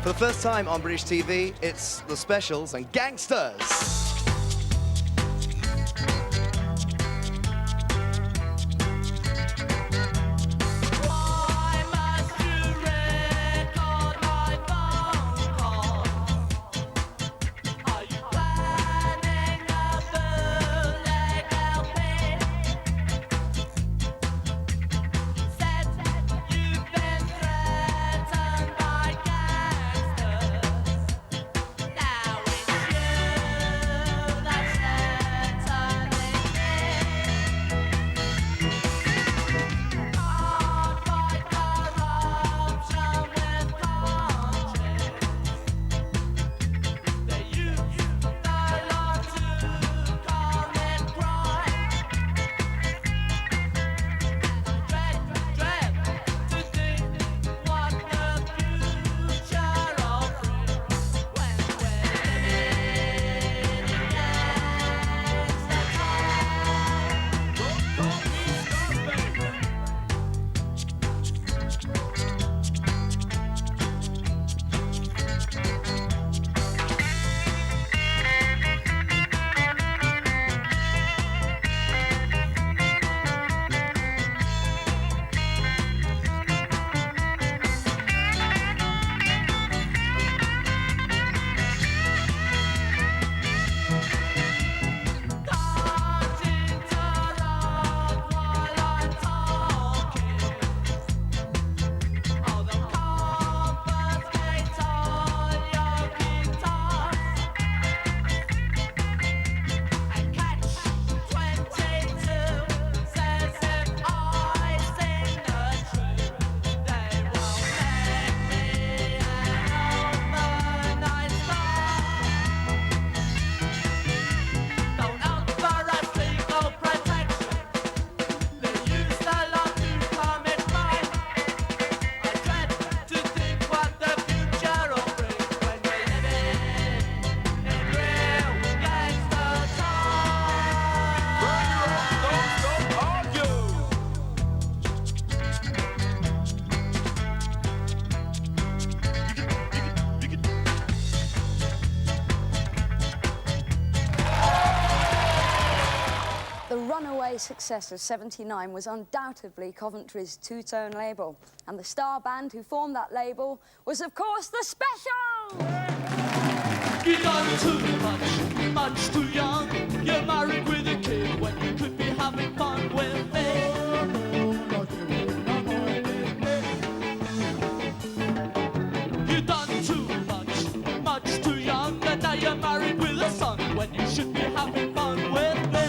For the first time on British TV, it's The Specials and Gangsters. The runaway success of '79 was undoubtedly Coventry's two-tone label, and the star band who formed that label was, of course, The Specials! You've done too much, much too young. You're married with a kid when you could be having fun with me. You've done too much, much too young, and now you're married with a son when you should be having fun with me.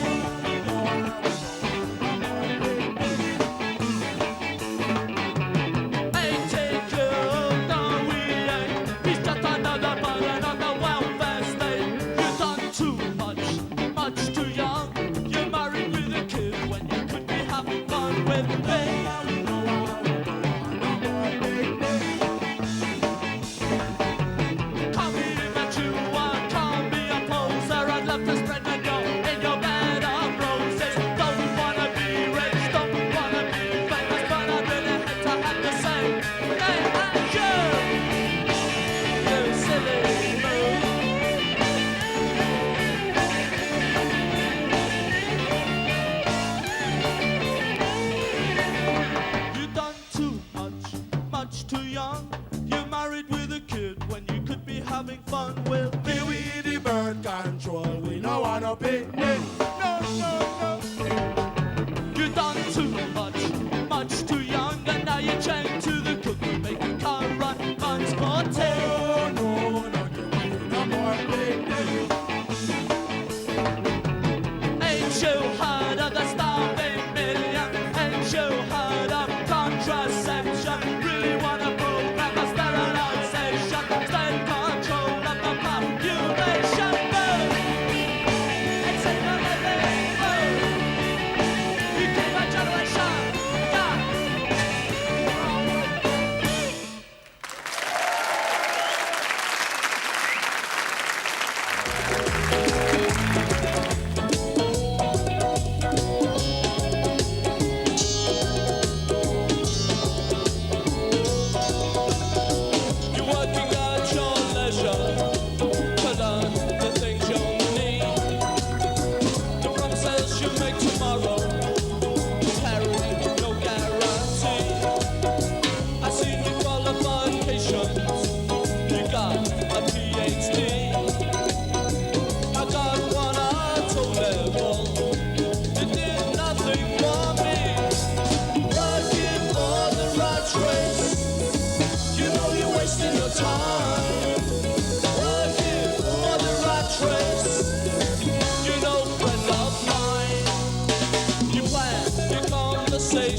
Having fun with me. We the bird control, we no wanna picnic. No, no, no. You've done too much, much too young, and now you're chained to the cookie, making car run, guns for Oh, no, no more picnic. Ain't you heard of the starving million? Ain't you heard of contraception? Really wanna program a sterilization? Stand control of the population. It's in the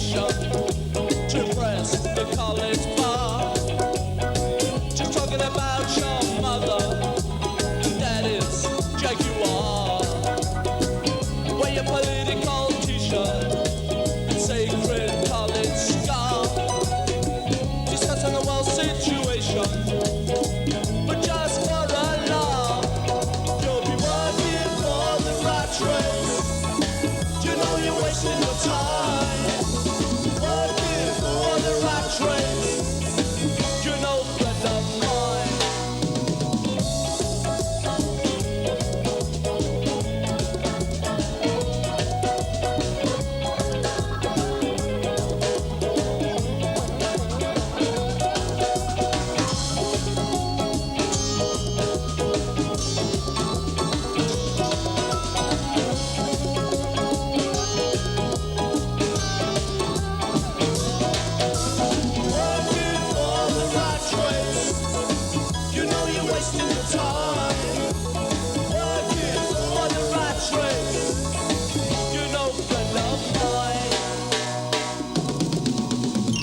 situation to impress the college bar. Just talking about your mother, and that is Jaguar. Wear your political t-shirt and sacred college scarf. Discussing the world situation, but just for the laugh. You'll be working for the rat race. You know you're wasting your time. Working for the rat race. You're no friend of mine. Working for the rat race. You know you're wasting your time. Working for the rat race. You're no friend of mine.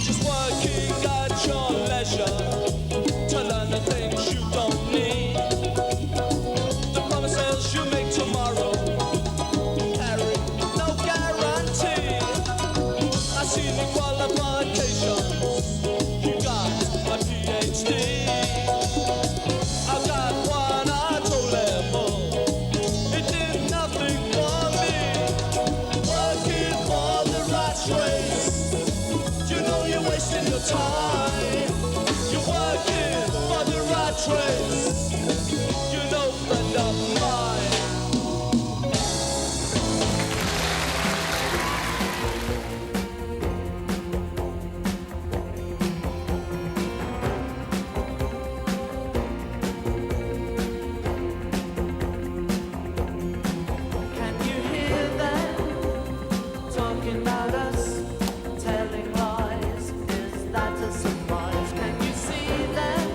Just working at your leisure to learn the things you don't need. The promises you make tomorrow carry no guarantee. I see the qualifications. You got my PhD. I got one at O level. It did nothing for me. Working for the rat race. You know you're wasting your time. You're working for the rat race. You're no friend of mine. Can you hear them talking about us, telling lies? Is that a surprise? Can you see them,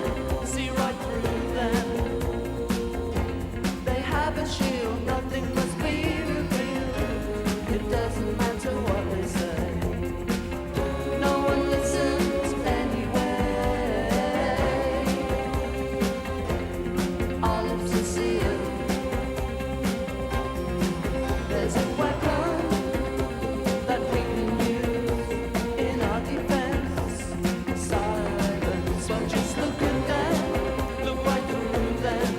see right through them? They have a shield, nothing must be revealed. It doesn't matter what they say. No one listens anyway. Our lips are sealed. There's a weapon that we can use in our defense. Silence, well, just look at them, look right through them.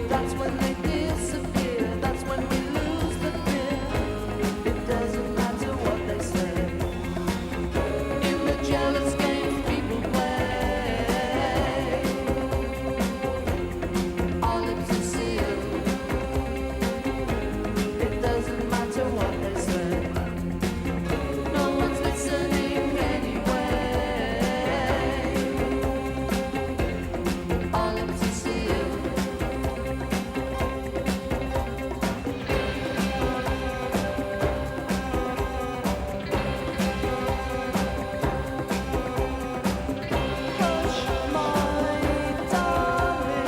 That's when they disappear, that's when we lose the fear. It doesn't matter what they say. In the jealous games people play, our lips are sealed. It doesn't matter what they say. No one's listening anyway. Our lips are sealed. Hush, my darling,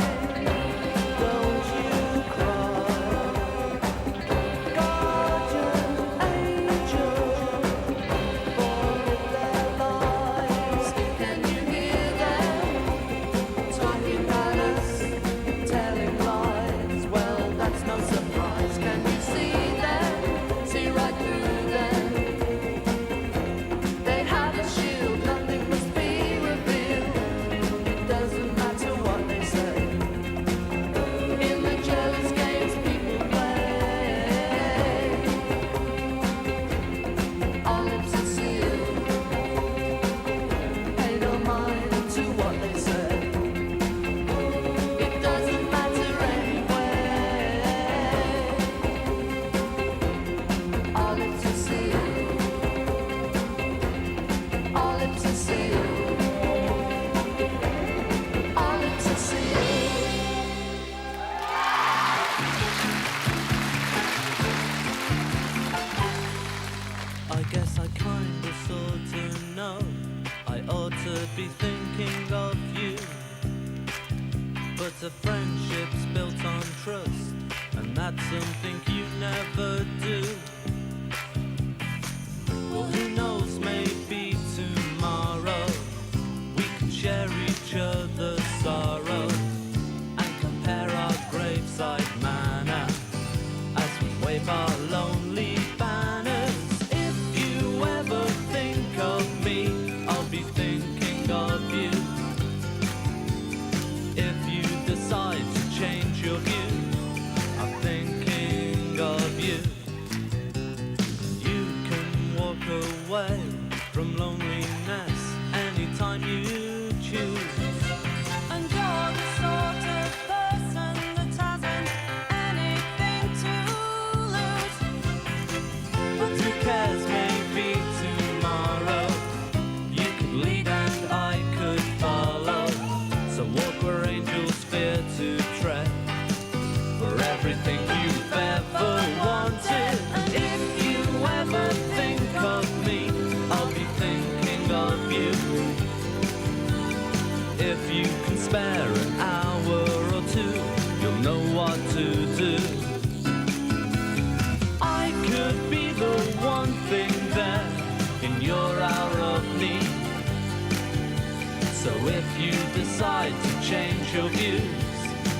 don't you cry. Guardian angel, born with their lives. Can you hear them talking about us, telling lies? Well, that's no surprise. Can you see them, see right through them? They have a shield, nothing must be revealed. It doesn't matter what they say. In the jealous games people play, our lips are sealed. Pay no mind to what they say. It doesn't matter anyway. Our lips are sealed. Our lips are sealed. Our lips are sealed. I guess I kinda sorta know I ought to be thinking of you. But a friendship's built on trust, and that's something you never do. Well, who knows If you can spare an hour or two, you'll know what to do. I could be the one thing there in your hour of need. So if you decide to change your views,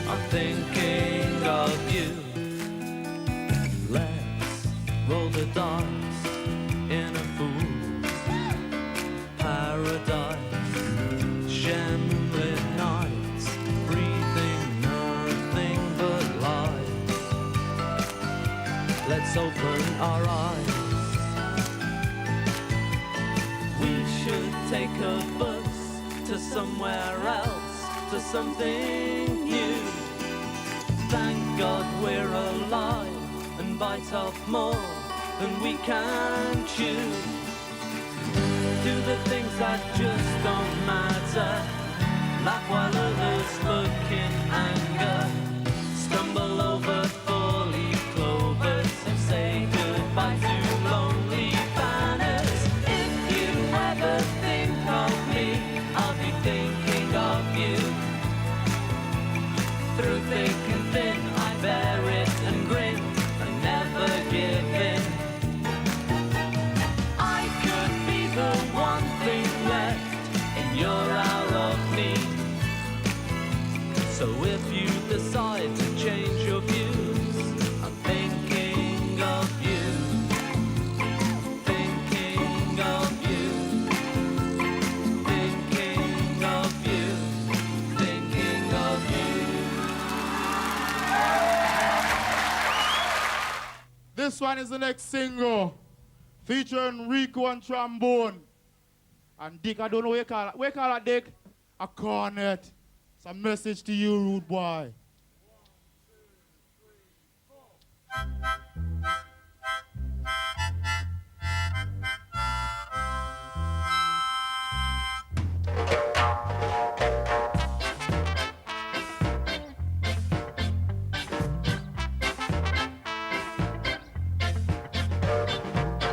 I'm thinking of you. Let's roll the dice in a fool's paradise. Shambling nights, breathing nothing but lies. Let's open our eyes. We should take a bus to somewhere else, to something new. Thank God we're alive and bite off more than we can chew. Do the things that just don't matter. Laugh while others look in anger. Stumble over four-leaf clovers and say goodbye to lonely banners. If you ever think of me, I'll be thinking of you. Through thick and thin, I bear it and grin and never give in. I could be the one thing left in your hour of need. So if you decide to change your views, I'm thinking of you. Thinking of you. Thinking of you. Thinking of you. This one is the next single, featuring Rico on trombone. And Dick, I don't know what you call it. What you call it, Dick? A cornet. It's a message to you, rude boy.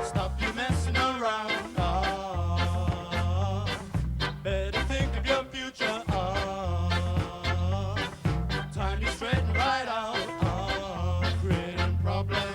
Stop you messing around. Better think of your future. Time to straighten right out. Creating problems.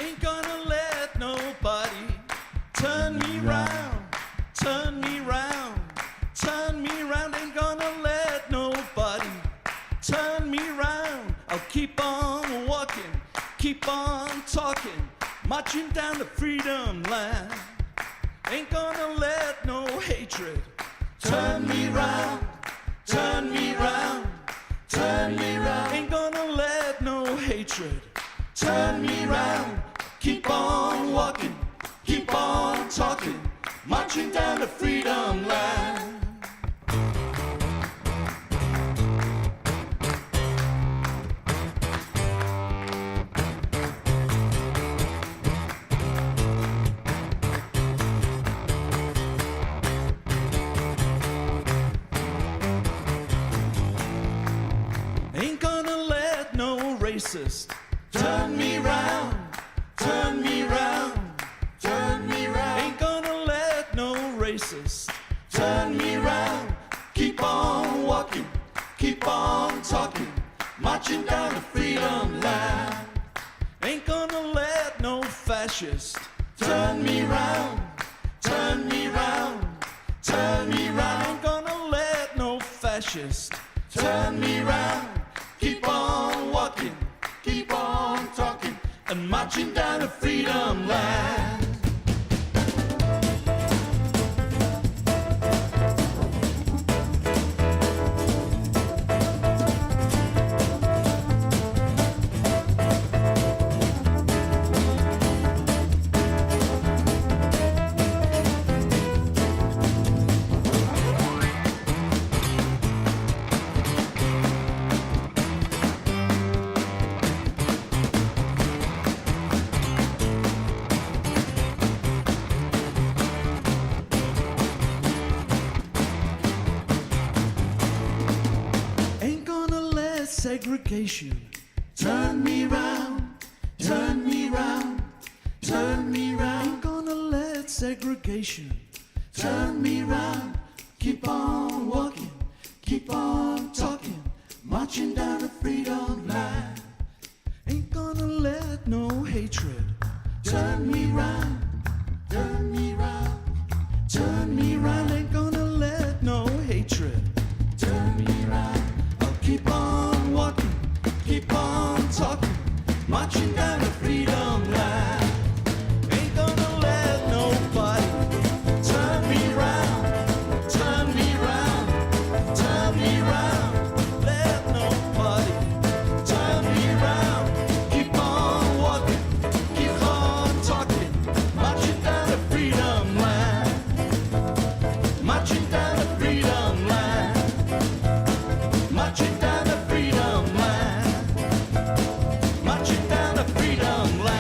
Ain't gonna let nobody turn me round, turn me round, turn me round. Ain't gonna let nobody turn me round. I'll keep on walking, keep on talking, marching down the freedom line. Ain't gonna let no hatred turn me round, turn me round, turn me round. Ain't gonna let no hatred turn me round. Keep on walking, keep on talking, marching down the freedom line. Ain't gonna let no racist turn me round, turn me round, turn me round. Ain't gonna let no racist turn me round. Keep on walking, keep on talking, marching down the freedom line. Ain't gonna let no fascist turn me round, turn me round, turn me round. Ain't gonna let no fascist turn me round. Keep on walking, keep on talking, and marching down the freedom line. Ain't gonna let segregation turn me round, turn me round, turn me round. Ain't gonna let segregation turn me round. Keep on walking, keep on talking, marching down the freedom line. Ain't gonna let no hatred turn me round, turn me round, turn me round. Ain't gonna let no hatred turn me round. I'll keep on walking, keep on talking, marching down the freedom line. Ain't gonna let nobody turn me round, turn me round, turn me round. Let nobody turn me round. Keep on walking, keep on talking, marching down the freedom line, marching down the freedom line, marching down the freedom line, marching down the freedom line.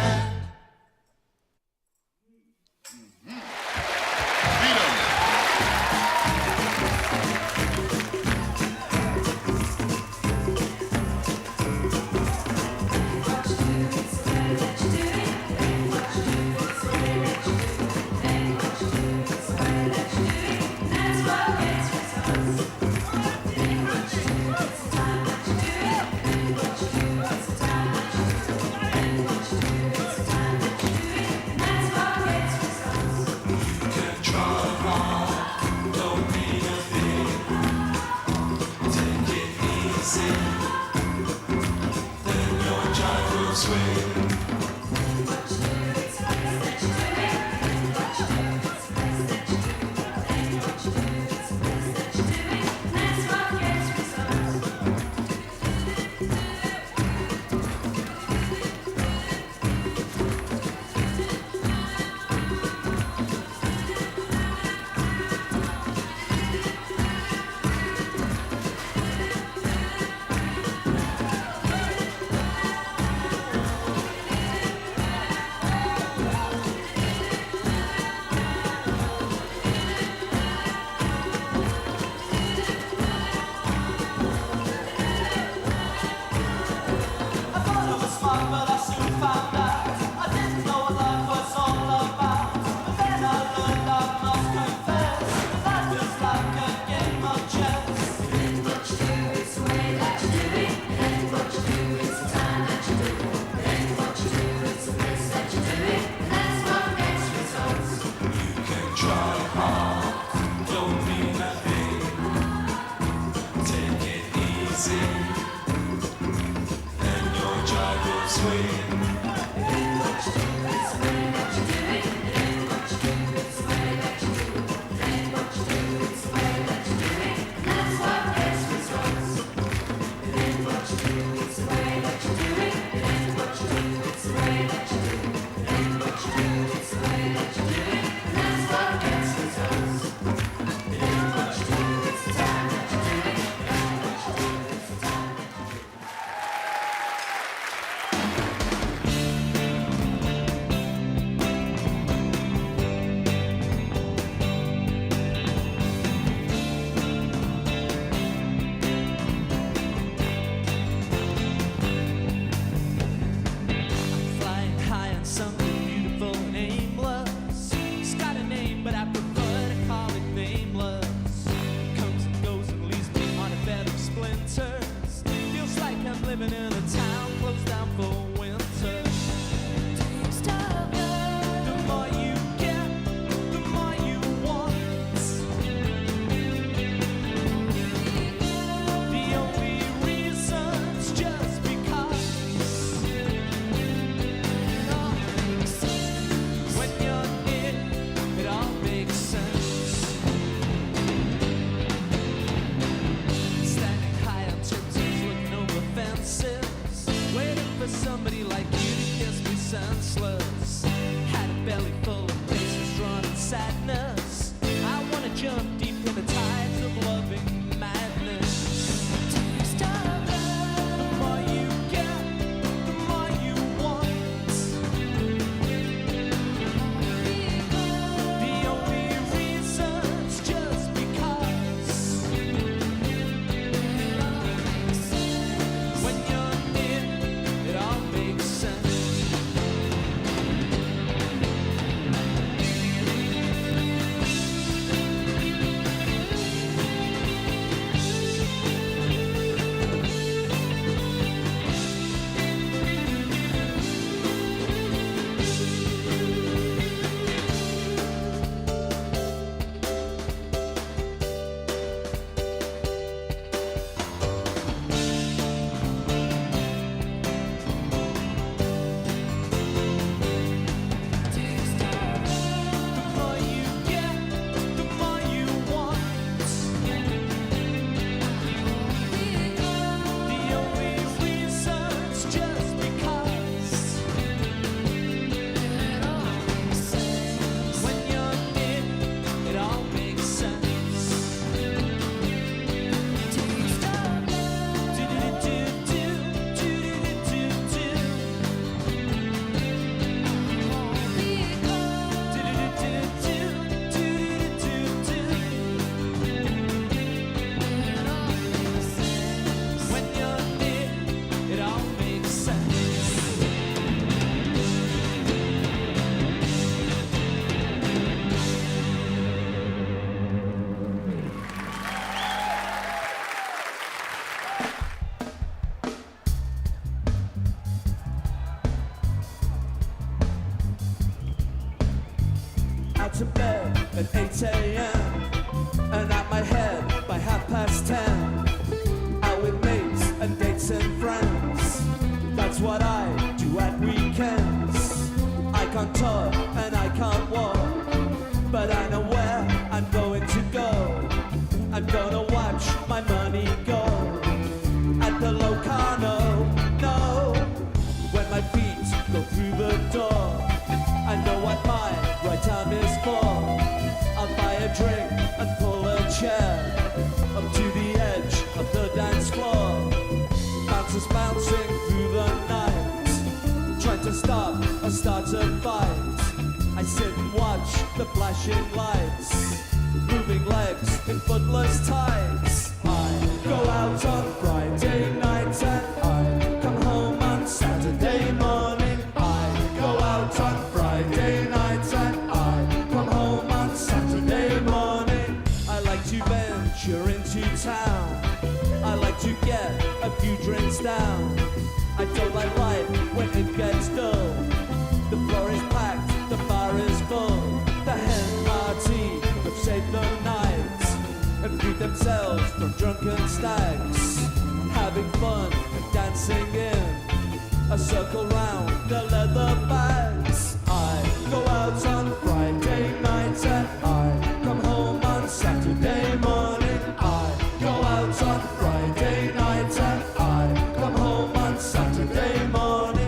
out to bed at 8 a.m. and at my head by 10:30. Out with mates and dates and friends. That's what I do at weekends. I can't talk and I can't walk, but I know where I'm going to go. I'm gonna watch my money go at the Locarno. No, when my feet go through the door, I know what my right arm is for. I'll buy a drink and pull a chair up to the edge of the dance floor. Bouncers bouncing through the night, trying to stop or start a fight. I sit and watch the flashing lights, moving legs in footless tights. I go out on Friday night and I come home on Saturday morning. I go out on Friday night and I come home on Saturday morning. I like to venture into town. I like to get a few drinks down. I don't like life when it gets dull. The floor is packed, the bar is full. The hen party have saved the night and freed themselves from drunken stags, having fun and dancing in a circle round the leather bags. I go out on Friday night and I come home on Saturday morning. I go out on Friday night and I come home on Saturday morning.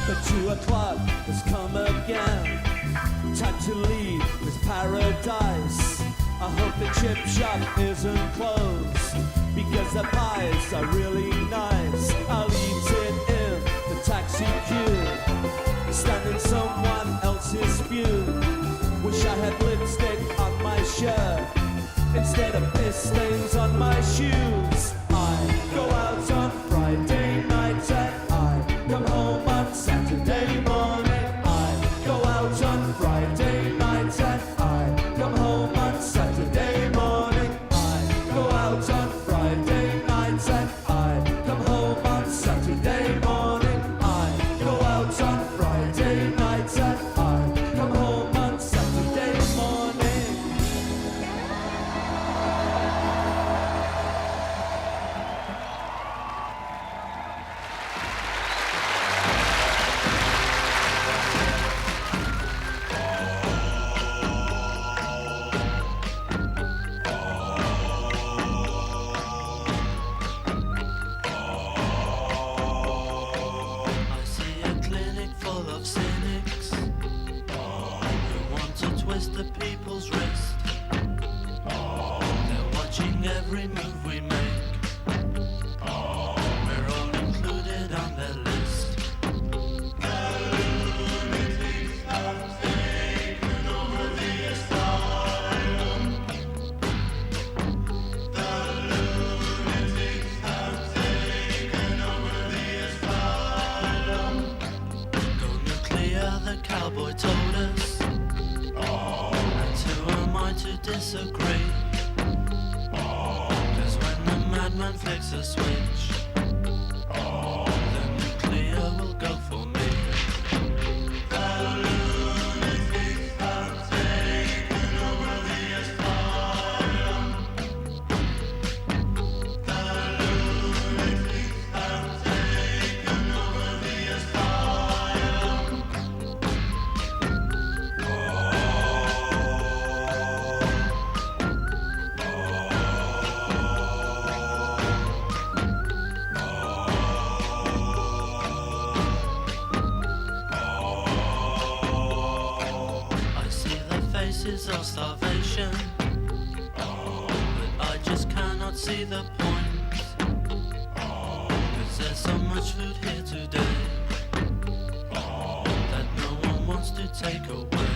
But 2 o'clock has come again. Time to leave this paradise. I hope the chip shop isn't closed, because the pies are really nice. I'll eat it in the taxi queue, stand in someone else's view. Wish I had lipstick on my shirt instead of piss stains on my shoes. I go out on Friday night and I come home on Saturday morning. I go out on Friday night and I come home on Saturday morning. I go out on Friday night and I come home on Saturday morning. I go out on Friday night and I come home on Saturday morning. I see a clinic full of cynics who want to twist the people's wrist. They're watching every move we make. We're all included on their list. Go nuclear, the cowboy told us. And who am I to disagree? 'Cause when the madman flicks a switch, the nuclear will go for me. I see the faces of starvation, but I just cannot see the point. 'Cause there's so much food here today that no one wants to take away.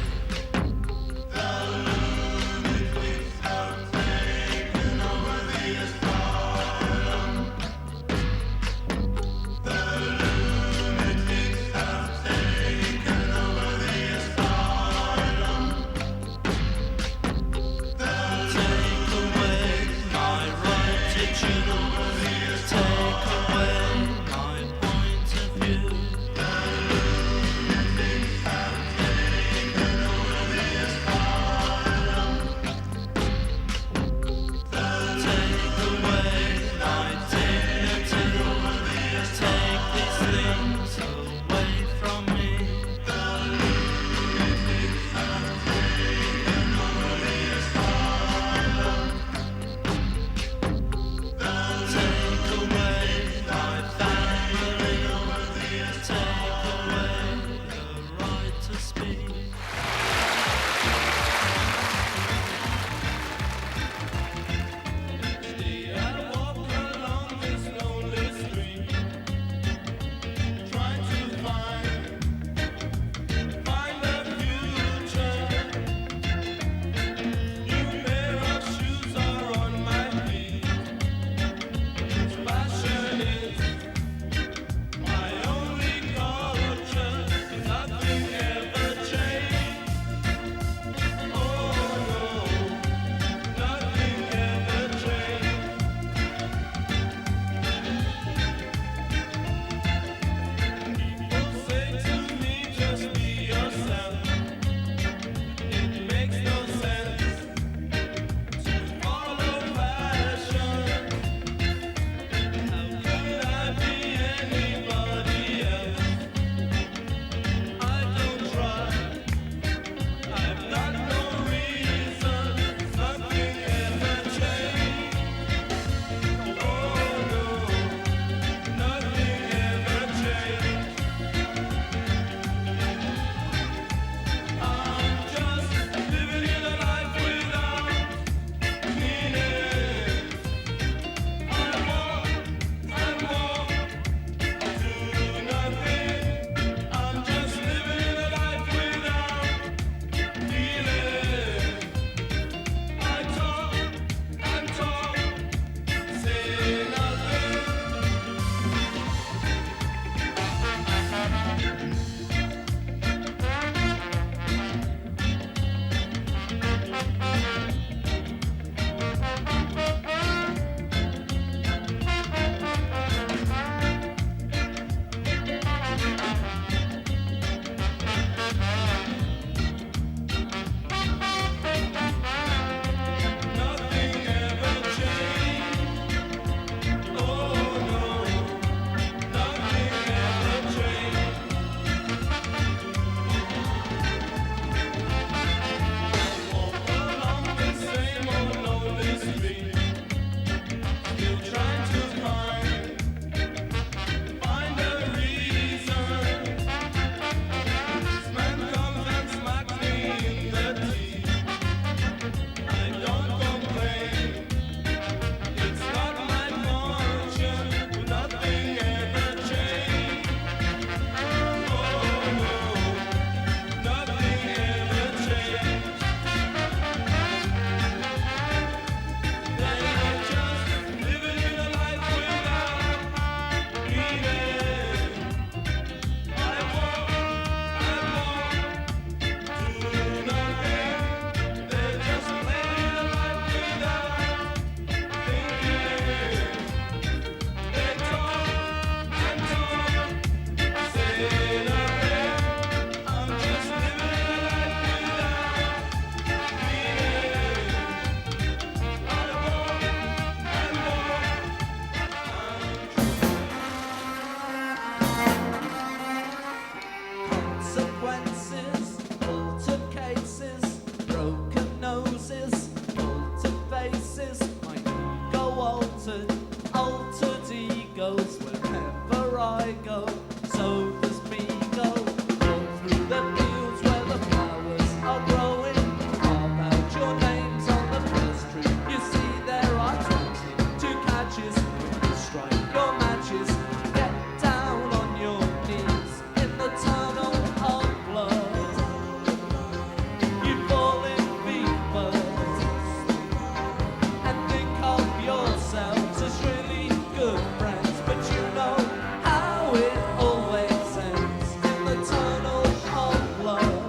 altered, altered egos wherever I go. So does me go. Walk through the fields where the flowers are growing. Carve out your names on the first tree. You see there are 22 catches. When you strike your matches, get down on your knees in the tunnel of blood. You fall in fever and think of yourselves as really good friends, but you know how it always ends in the tunnel of blood.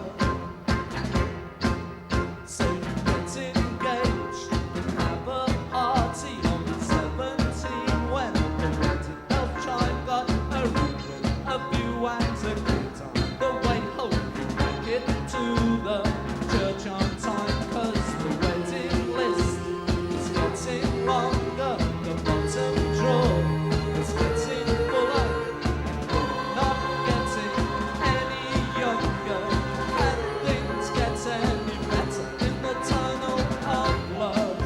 So you get engaged and have a party on 17 when the wedding bell chime got a room with a view and a good time. The way home you make it to the church on time, 'cause the wedding list is getting longer. The bottom drawer is getting fuller, not getting any younger. Can things get any better in the tunnel of blood?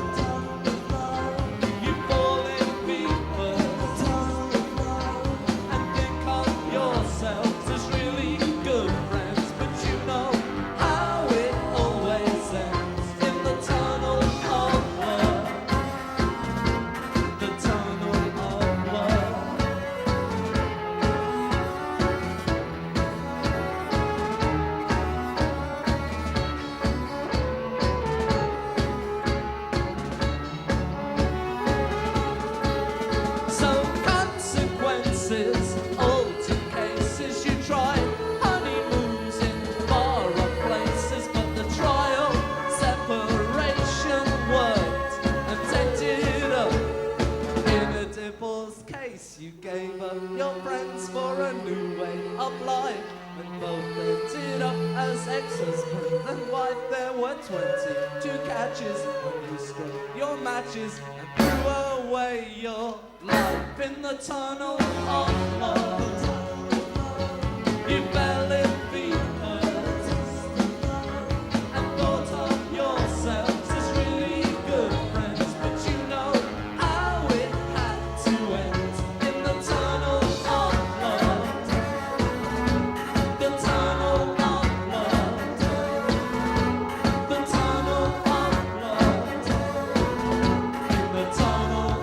You fall in fever and think of yourselves as really good friends, but you know how it always ends in the tunnel of blood. The tunnel of blood. So consequences, altered cases, you try honeymoons in far-off places, but the trial separation worked and ended up in a divorce case. You gave up your friends for a new way of life, and both ended up as ex-husband and wife. There were 22 catches when you struck your matches and threw away your life in the tunnel of love. You fell in fever and thought of yourselves as really good friends, but you know how it had to end in the tunnel of blood. The tunnel of blood. The tunnel of blood. In the tunnel of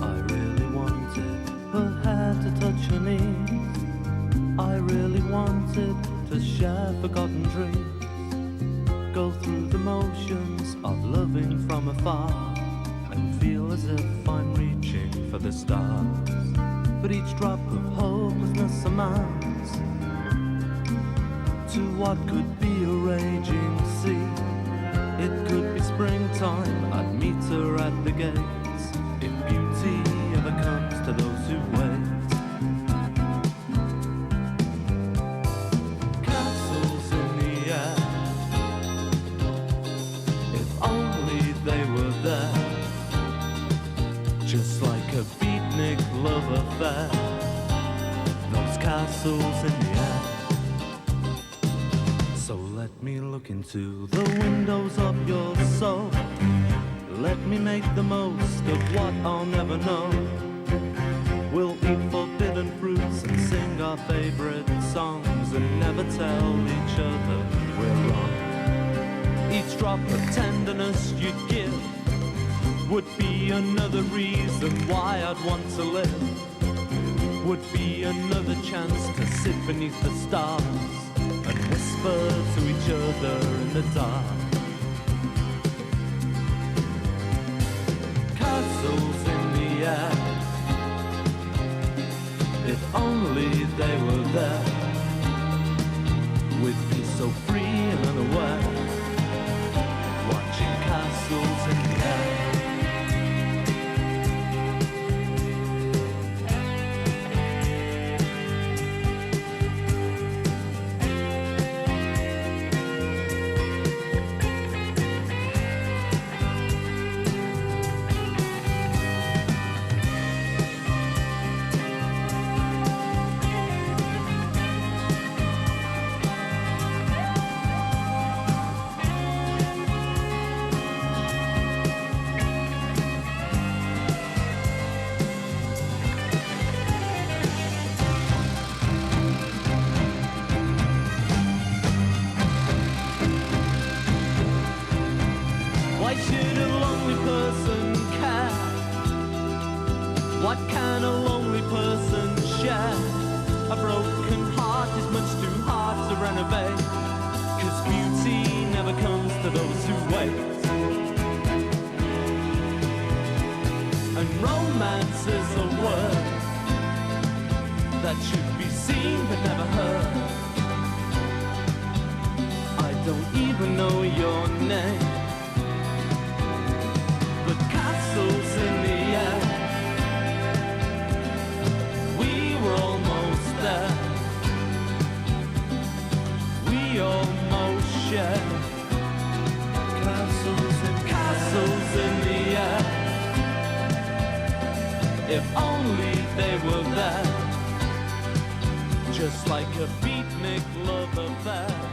I really wanted her hair to touch her knees. I really wanted to share forgotten dreams. Go through the motions of loving from afar and feel as if I'm reaching for the stars. But each drop of hopelessness amounts to what could be a raging sea. It could be springtime, I'd meet her at the gates, if beauty ever comes to those who wait. Castles in the air, if only they were there, just like a beatnik love affair. Those castles in the air. So let me look into the windows of your soul. Let me make the most of what I'll never know. We'll eat forbidden fruits and sing our favorite songs and never tell each other we're wrong. Each drop of tenderness you'd give would be another reason why I'd want to live. Would be another chance to sit beneath the stars and whisper to each other in the dark. Castles in the air, if only they were there, we'd be so free and unaware, watching castles in the air. to those who wait. And romance is a word that should be seen but never heard. I don't even know your name, but castles in the air. We were almost there. We almost share castles in the air. If only they were there, just like a beatnik love affair.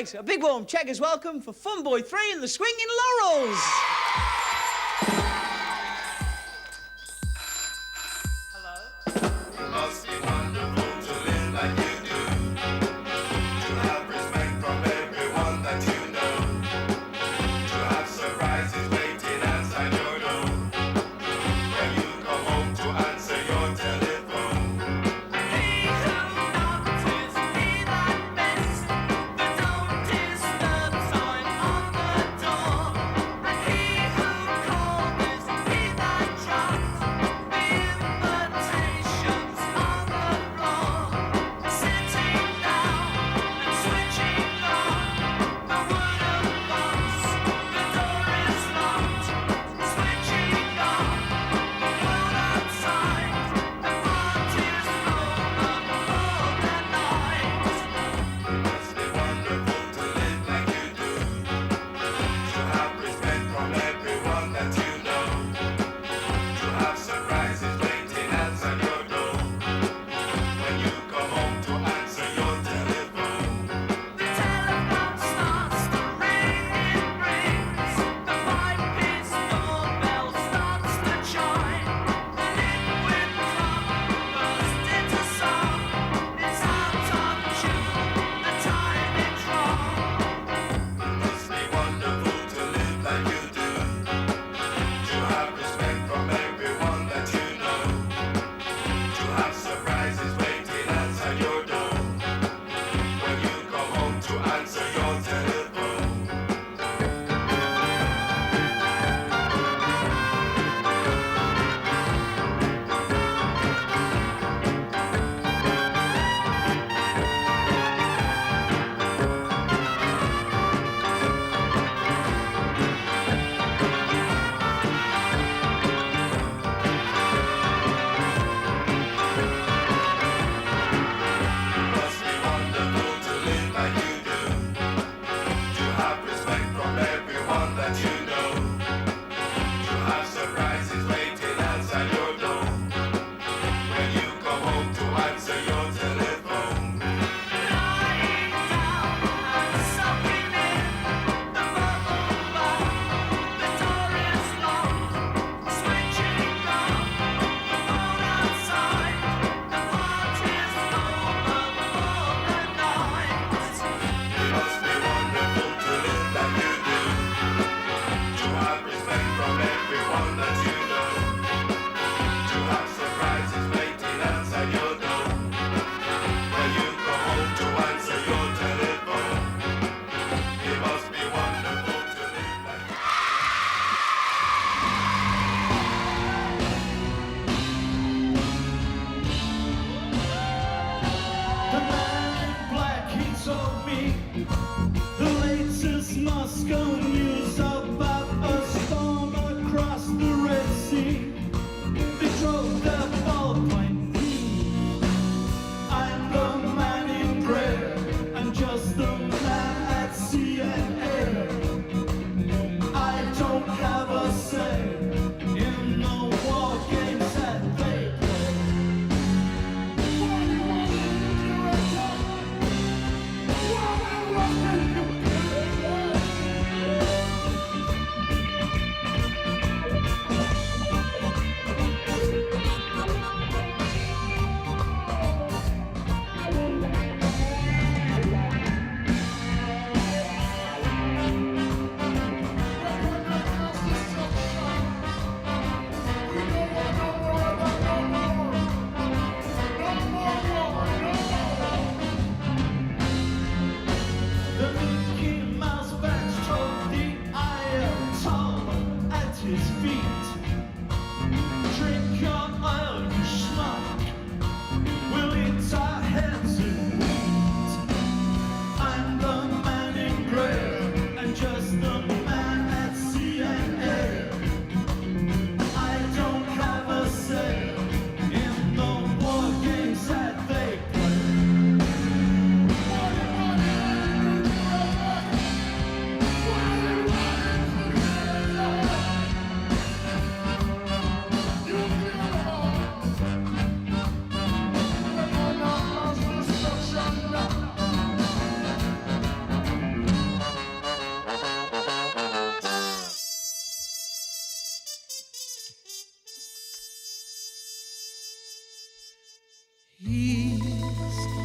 Right, a big warm Checkers welcome for Funboy 3 and the Swinging Laurels. He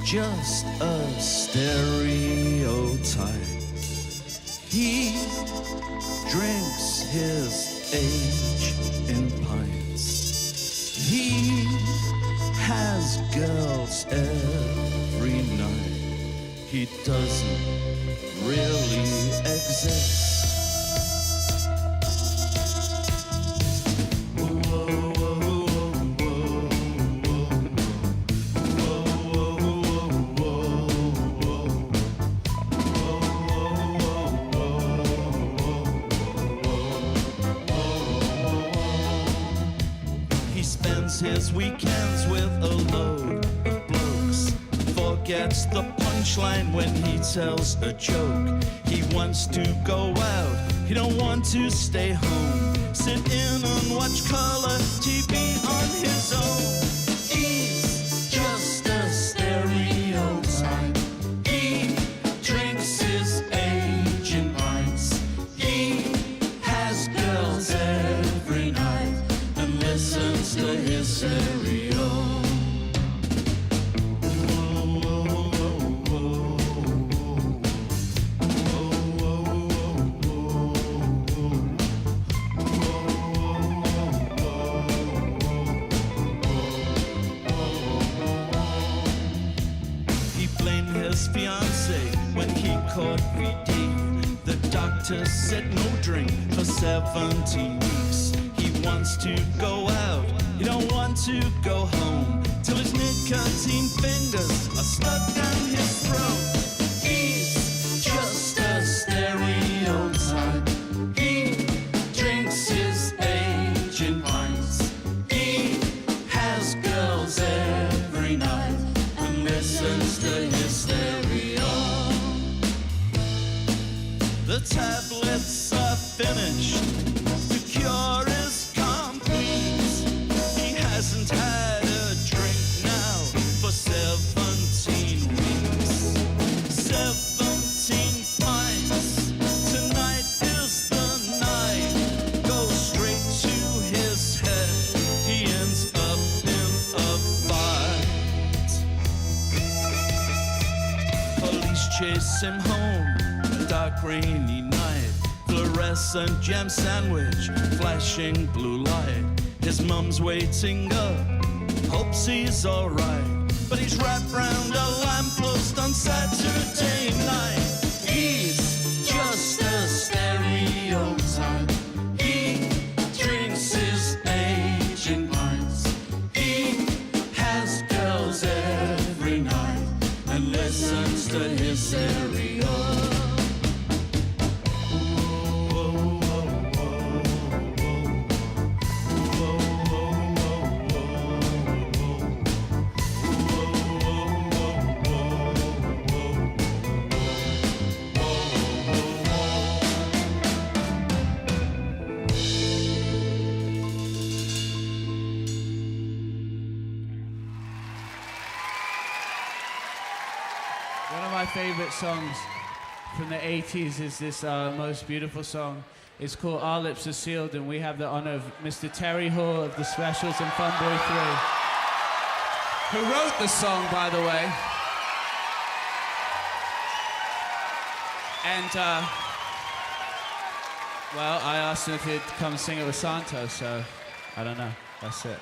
just a stereotype. He drinks his age in pints. He has girls every night. He doesn't really exist. His weekends with a load of blokes, forgets the punchline when he tells a joke. He wants to go out, he don't want to stay home, sit in and watch colour TV on his own. He's just a stereotype. He drinks his age in pints. He has girls every night and listens to his stereo. He blamed his fiancée when he caught VD. The doctor said no drink for 17 weeks. He wants to go out, he don't want to go home, till his nicotine fingers are stuck down his throat. He's just a stereotype. He drinks his age in pints. He has girls every night and listens to his stereo. The tablets are finished, the cure is complete. He hasn't had a drink now for 17 weeks. 17 pints, tonight is the night. Go straight to his head, he ends up in a fight. Police chase him home, a dark rainy night. Fluorescent jam sandwich, flashing blue light. His mum's waiting up, hopes he's alright, but he's wrapped round a lamppost on Saturday night. He's just a stereotype. He drinks his age in pints. He has girls every night and listens to his stereo. One of my favorite songs from the 80s is this most beautiful song. It's called Our Lips Are Sealed, and we have the honor of Mr. Terry Hall of the Specials and Funboy 3, who wrote the song, by the way. And, well, I asked him if he'd come sing it with Santo, so I don't know. That's it.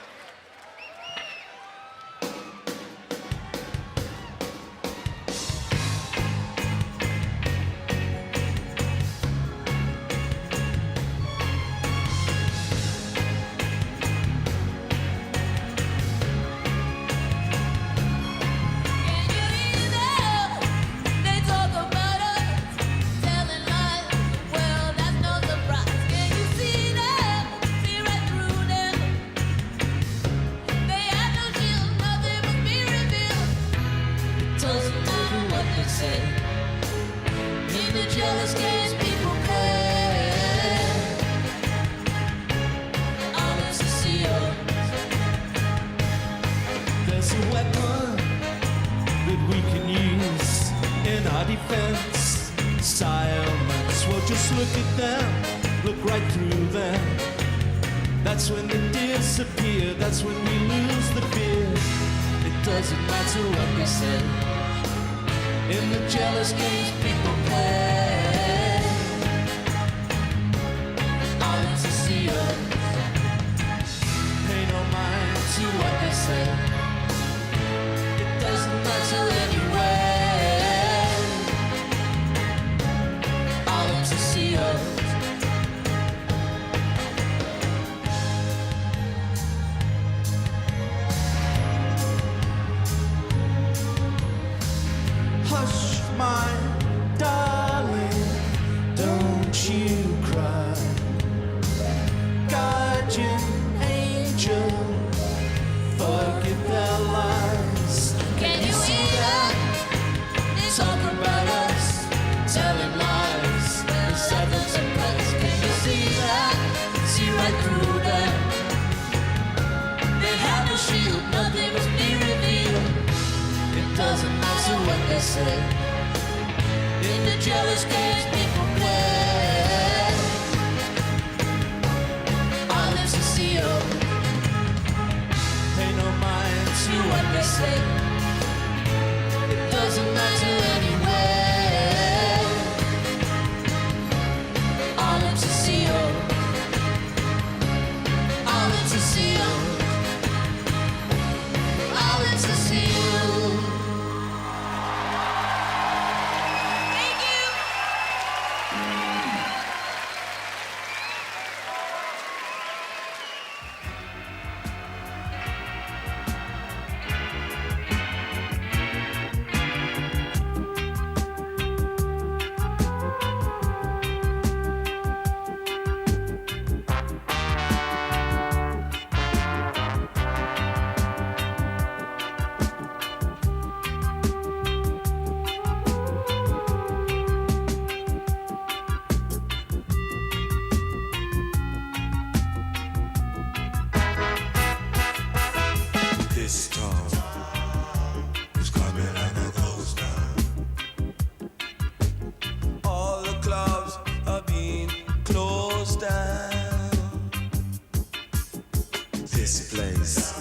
Defense, silence. Well, just look at them, look right through them. That's when they disappear, that's when we lose the fear. It doesn't matter what they say. in the jealous games people play. All to see us, pay no mind to what they say. It doesn't matter anyway. All to see us. Hush, my darling, don't you cry. Guardian angel, forgive their lies. Can you see that? They talk about us, telling lies. The sevens and cuts, can you see that? See right through them. They have a shield, nothing must be revealed. It doesn't matter what they say. In the jealous games people play. Our lips are sealed. Pay no mind to what they say. It doesn't matter anyway. Our lips are sealed. Our lips are sealed. Our lips are sealed. Thank you. This storm is coming like a ghost town. All the clubs are being closed down. This place